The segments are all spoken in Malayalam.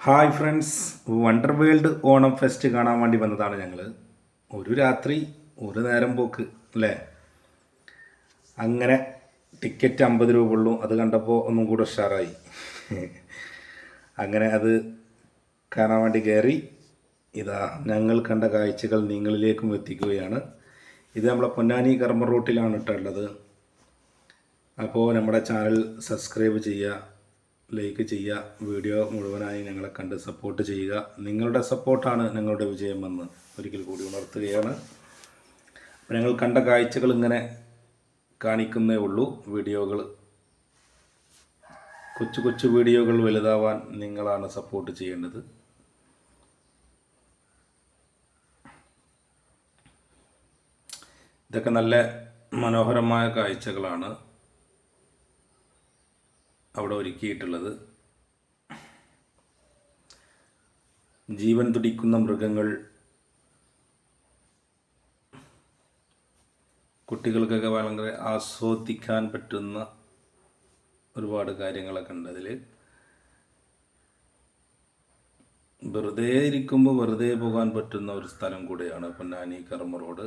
Hi friends, wonder world Onam fest കാണാൻ വേണ്ടി വന്നതാണ് ഞങ്ങൾ. ഒരു രാത്രി ഒരു നേരം പോക്ക് അല്ലേ. അങ്ങനെ ടിക്കറ്റ് 50 രൂപ ഉള്ളൂ. അത് കണ്ടപ്പോൾ ഒന്നും കൂടെ ഉഷാറായി. അങ്ങനെ അത് കാണാൻ വേണ്ടി കയറി. ഇതാ ഞങ്ങൾ കണ്ട കാഴ്ചകൾ നിങ്ങളിലേക്കും എത്തിക്കുകയാണ്. ഇത് നമ്മളെ പൊന്നാനി കർമ്മ റൂട്ടിലാണ് ഇട്ടുള്ളത്. അപ്പോൾ നമ്മുടെ ചാനൽ സബ്സ്ക്രൈബ് ചെയ്യുക, ലൈക്ക് ചെയ്യുക, വീഡിയോ മുഴുവനായി ഞങ്ങളെ കണ്ട് സപ്പോർട്ട് ചെയ്യുക. നിങ്ങളുടെ സപ്പോർട്ടാണ് ഞങ്ങളുടെ വിജയമെന്ന് ഒരിക്കൽ കൂടി ഉണർത്തുകയാണ്. അപ്പോൾ ഞങ്ങൾ കണ്ട കാഴ്ചകൾ ഇങ്ങനെ കാണിക്കുന്നേ ഉള്ളൂ. വീഡിയോകൾ, കൊച്ചു കൊച്ചു വീഡിയോകൾ വലുതാവാൻ നിങ്ങളാണ് സപ്പോർട്ട് ചെയ്യേണ്ടത്. ഇതൊക്കെ നല്ല മനോഹരമായ കാഴ്ചകളാണ് അവിടെ ഒരുക്കിയിട്ടുള്ളത്. ജീവൻ തുടിക്കുന്ന മൃഗങ്ങൾ, കുട്ടികൾക്കൊക്കെ വളരെ ആസ്വദിക്കാൻ പറ്റുന്ന ഒരുപാട് കാര്യങ്ങളൊക്കെ ഉണ്ട് അതിൽ. വെറുതെ ഇരിക്കുമ്പോൾ വെറുതെ പോകാൻ പറ്റുന്ന ഒരു സ്ഥലം കൂടെയാണ് പൊന്നാനി കർമ്മ റോഡ്.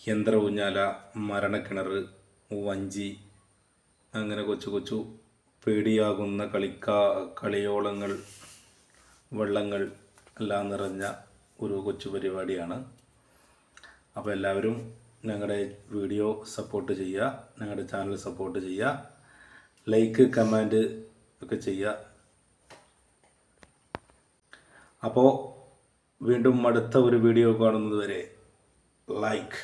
യന്ത്ര ഊഞ്ഞാല, മരണക്കിണർ, വഞ്ചി, അങ്ങനെ കൊച്ചു കൊച്ചു പേടിയാകുന്ന കളിയോളങ്ങൾ, വെള്ളങ്ങൾ എല്ലാം നിറഞ്ഞ ഒരു കൊച്ചു പരിപാടിയാണ്. അപ്പോൾ എല്ലാവരും ഞങ്ങളുടെ വീഡിയോ സപ്പോർട്ട് ചെയ്യുക, ഞങ്ങളുടെ ചാനൽ സപ്പോർട്ട് ചെയ്യുക, ലൈക്ക് കമൻറ്റ് ഒക്കെ ചെയ്യുക. അപ്പോൾ വീണ്ടും അടുത്ത ഒരു വീഡിയോ കാണുന്നത് വരെ ലൈക്ക്.